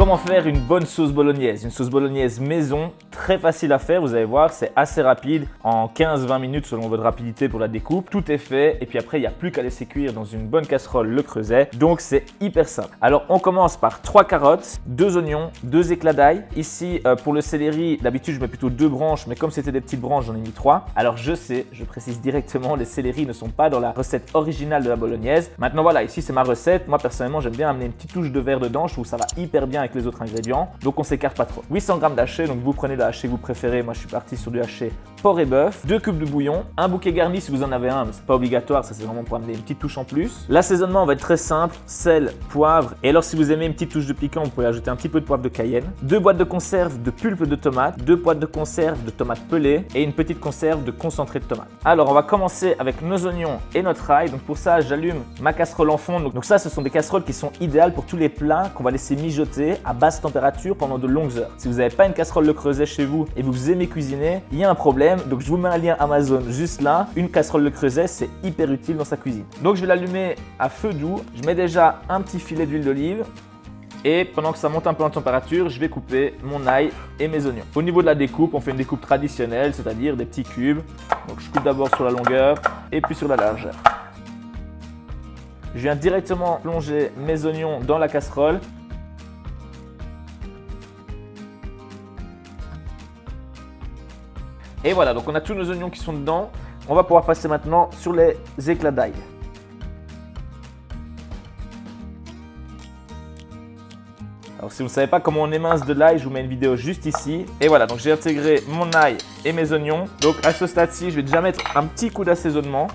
comment faire une bonne sauce bolognaise? Une sauce bolognaise maison, très facile à faire, vous allez voir, c'est assez rapide. En 15-20 minutes selon votre rapidité pour la découpe, tout est fait. Et puis après, il n'y a plus qu'à laisser cuire dans une bonne casserole le creuset. Donc c'est hyper simple. Alors on commence par 3 carottes, 2 oignons, 2 éclats d'ail. Ici, pour le céleri, d'habitude je mets plutôt 2 branches, mais comme c'était des petites branches, j'en ai mis 3. Alors je sais, je précise directement, les céleris ne sont pas dans la recette originale de la bolognaise. Maintenant voilà, ici c'est ma recette. Moi personnellement, j'aime bien amener une petite touche de verre dedans. Je trouve que ça va hyper bien avec les autres ingrédients. Donc on s'écarte pas trop. 800 g d'haché, donc vous prenez le haché que vous préférez. Moi je suis parti sur du haché porc et bœuf. 2 cubes de bouillon, un bouquet garni si vous en avez un, mais c'est pas obligatoire. Ça c'est vraiment pour amener une petite touche en plus. L'assaisonnement va être très simple, sel, poivre. Et alors si vous aimez une petite touche de piquant, vous pouvez ajouter un petit peu de poivre de Cayenne. 2 boîtes de conserve de pulpe de tomate, 2 boîtes de conserve de tomates pelées et une petite conserve de concentré de tomate. Alors on va commencer avec nos oignons et notre ail. Donc pour ça, j'allume ma casserole en fond. Donc ça, ce sont des casseroles qui sont idéales pour tous les plats qu'on va laisser mijoter à basse température pendant de longues heures. Si vous n'avez pas une casserole Le Creuset chez vous et vous aimez cuisiner, il y a un problème. Donc je vous mets un lien Amazon juste là. Une casserole Le Creuset, c'est hyper utile dans sa cuisine. Donc je vais l'allumer à feu doux. Je mets déjà un petit filet d'huile d'olive. Et pendant que ça monte un peu en température, je vais couper mon ail et mes oignons. Au niveau de la découpe, on fait une découpe traditionnelle, c'est-à-dire des petits cubes. Donc je coupe d'abord sur la longueur et puis sur la largeur. Je viens directement plonger mes oignons dans la casserole. Et voilà, donc on a tous nos oignons qui sont dedans. On va pouvoir passer maintenant sur les éclats d'ail. Alors si vous ne savez pas comment on émince de l'ail, je vous mets une vidéo juste ici. Et voilà, donc j'ai intégré mon ail et mes oignons. Donc à ce stade-ci, je vais déjà mettre un petit coup d'assaisonnement.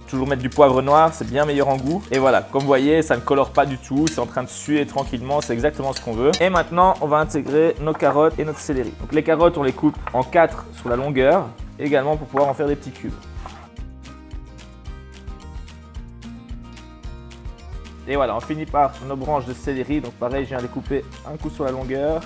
Toujours mettre du poivre noir, c'est bien meilleur en goût. Et voilà, comme vous voyez, ça ne colore pas du tout. C'est en train de suer tranquillement, c'est exactement ce qu'on veut. Et maintenant, on va intégrer nos carottes et notre céleri. Donc les carottes, on les coupe en 4 sur la longueur, également pour pouvoir en faire des petits cubes. Et voilà, on finit par nos branches de céleri. Donc pareil, je viens les couper un coup sur la longueur.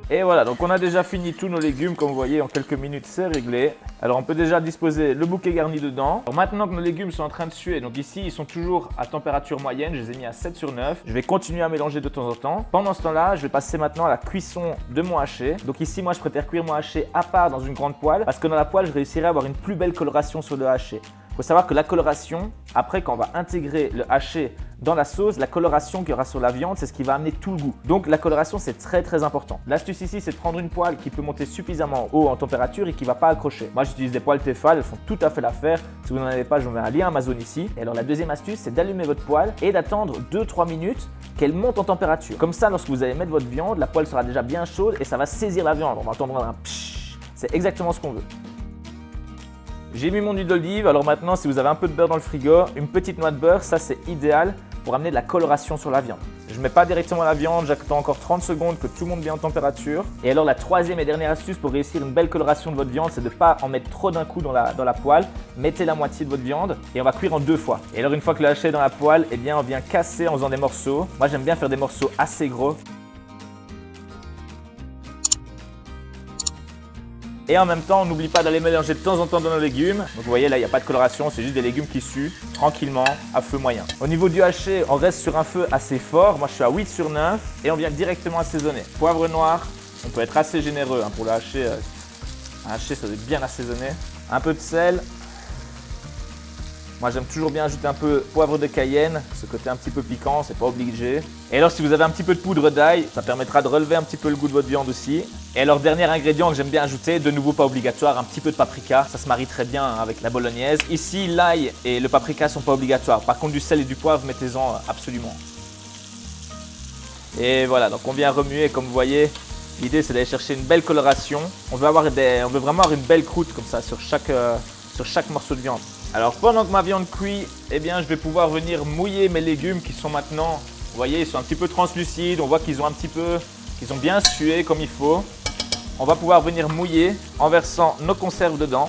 Et voilà, donc on a déjà fini tous nos légumes. Comme vous voyez, en quelques minutes, c'est réglé. Alors on peut déjà disposer le bouquet garni dedans. Alors maintenant que nos légumes sont en train de suer, donc ici, ils sont toujours à température moyenne. Je les ai mis à 7 sur 9. Je vais continuer à mélanger de temps en temps. Pendant ce temps-là, je vais passer maintenant à la cuisson de mon haché. Donc ici, moi, je préfère cuire mon haché à part dans une grande poêle. Parce que dans la poêle, je réussirai à avoir une plus belle coloration sur le haché. Il faut savoir que la coloration, après quand on va intégrer le haché dans la sauce, la coloration qu'il y aura sur la viande, c'est ce qui va amener tout le goût. Donc la coloration, c'est très très important. L'astuce ici, c'est de prendre une poêle qui peut monter suffisamment haut en température et qui ne va pas accrocher. Moi, j'utilise des poêles Tefal, elles font tout à fait l'affaire. Si vous n'en avez pas, je vous mets un lien Amazon ici. Et alors la deuxième astuce, c'est d'allumer votre poêle et d'attendre 2-3 minutes qu'elle monte en température. Comme ça, lorsque vous allez mettre votre viande, la poêle sera déjà bien chaude et ça va saisir la viande. On va entendre un pshhh. C'est exactement ce qu'on veut. J'ai mis mon huile d'olive, alors maintenant si vous avez un peu de beurre dans le frigo, une petite noix de beurre, ça c'est idéal pour amener de la coloration sur la viande. Je ne mets pas directement la viande, j'attends encore 30 secondes que tout monte bien en température. Et alors la troisième et dernière astuce pour réussir une belle coloration de votre viande, c'est de ne pas en mettre trop d'un coup dans la poêle. Mettez la moitié de votre viande et on va cuire en 2 fois. Et alors une fois que le haché est dans la poêle, eh bien on vient casser en faisant des morceaux. Moi j'aime bien faire des morceaux assez gros. Et en même temps, on n'oublie pas d'aller mélanger de temps en temps dans nos légumes. Donc vous voyez là, il n'y a pas de coloration, c'est juste des légumes qui suent tranquillement à feu moyen. Au niveau du haché, on reste sur un feu assez fort. Moi, je suis à 8 sur 9 et on vient directement assaisonner. Poivre noir, on peut être assez généreux pour le haché. Un haché, ça doit être bien assaisonné. Un peu de sel. Moi, j'aime toujours bien ajouter un peu de poivre de Cayenne, ce côté un petit peu piquant, c'est pas obligé. Et alors, si vous avez un petit peu de poudre d'ail, ça permettra de relever un petit peu le goût de votre viande aussi. Et alors, dernier ingrédient que j'aime bien ajouter, de nouveau pas obligatoire, un petit peu de paprika. Ça se marie très bien avec la bolognaise. Ici, l'ail et le paprika sont pas obligatoires. Par contre, du sel et du poivre, mettez-en absolument. Et voilà, donc on vient remuer, comme vous voyez. L'idée, c'est d'aller chercher une belle coloration. On veut vraiment avoir une belle croûte comme ça sur chaque morceau de viande. Alors pendant que ma viande cuit, eh bien, je vais pouvoir venir mouiller mes légumes qui sont maintenant, vous voyez, ils sont un petit peu translucides. On voit qu'ils ont bien sué comme il faut. On va pouvoir venir mouiller en versant nos conserves dedans.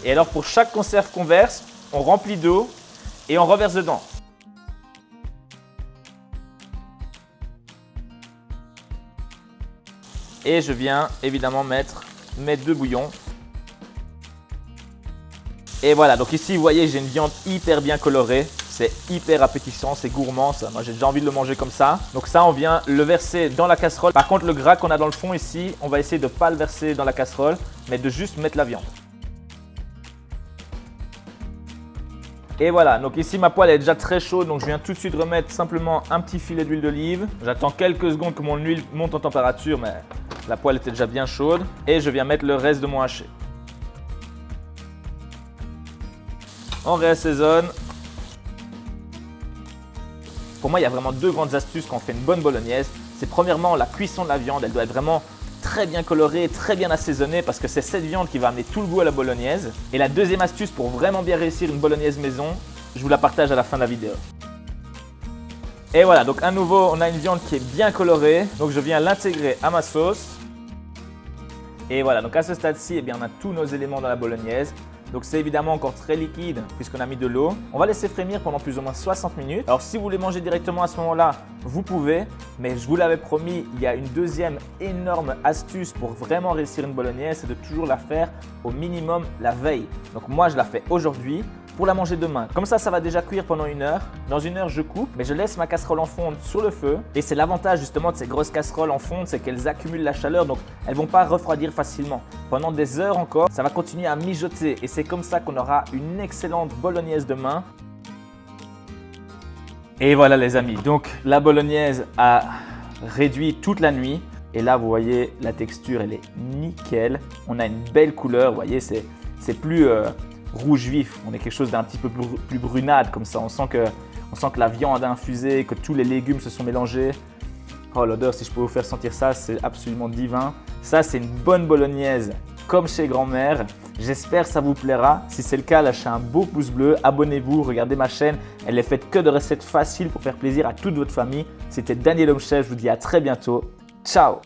Et alors pour chaque conserve qu'on verse, on remplit d'eau et on reverse dedans. Et je viens évidemment mettre mes 2 bouillons. Et voilà, donc ici vous voyez j'ai une viande hyper bien colorée. C'est hyper appétissant, c'est gourmand ça. Moi j'ai déjà envie de le manger comme ça. Donc ça on vient le verser dans la casserole. Par contre le gras qu'on a dans le fond ici, on va essayer de ne pas le verser dans la casserole, mais de juste mettre la viande. Et voilà, donc ici ma poêle est déjà très chaude, donc je viens tout de suite remettre simplement un petit filet d'huile d'olive. J'attends quelques secondes que mon huile monte en température, mais la poêle était déjà bien chaude. Et je viens mettre le reste de mon haché. On réassaisonne. Pour moi, il y a vraiment deux grandes astuces quand on fait une bonne bolognaise. C'est premièrement la cuisson de la viande, elle doit être vraiment très bien colorée, très bien assaisonnée parce que c'est cette viande qui va amener tout le goût à la bolognaise. Et la deuxième astuce pour vraiment bien réussir une bolognaise maison, je vous la partage à la fin de la vidéo. Et voilà, donc à nouveau, on a une viande qui est bien colorée. Donc je viens l'intégrer à ma sauce. Et voilà, donc à ce stade-ci, eh bien, on a tous nos éléments dans la bolognaise. Donc c'est évidemment encore très liquide puisqu'on a mis de l'eau. On va laisser frémir pendant plus ou moins 60 minutes. Alors si vous voulez manger directement à ce moment-là, vous pouvez. Mais je vous l'avais promis, il y a une deuxième énorme astuce pour vraiment réussir une bolognaise, c'est de toujours la faire au minimum la veille. Donc moi je la fais aujourd'hui pour la manger demain. Comme ça va déjà cuire pendant 1 heure. Dans 1 heure, je coupe, mais je laisse ma casserole en fonte sur le feu. Et c'est l'avantage justement de ces grosses casseroles en fonte, c'est qu'elles accumulent la chaleur, donc elles ne vont pas refroidir facilement. Pendant des heures encore, ça va continuer à mijoter et c'est comme ça qu'on aura une excellente bolognaise demain. Et voilà les amis, donc la bolognaise a réduit toute la nuit. Et là, vous voyez, la texture, elle est nickel. On a une belle couleur, vous voyez, c'est plus rouge vif. On est quelque chose d'un petit peu plus brunade comme ça. On sent que la viande a infusé, que tous les légumes se sont mélangés. Oh, l'odeur, si je peux vous faire sentir ça, c'est absolument divin. Ça, c'est une bonne bolognaise comme chez grand-mère. J'espère que ça vous plaira. Si c'est le cas, lâchez un beau pouce bleu, abonnez-vous, regardez ma chaîne. Elle est faite que de recettes faciles pour faire plaisir à toute votre famille. C'était Daniel Homme Chef, je vous dis à très bientôt. Ciao!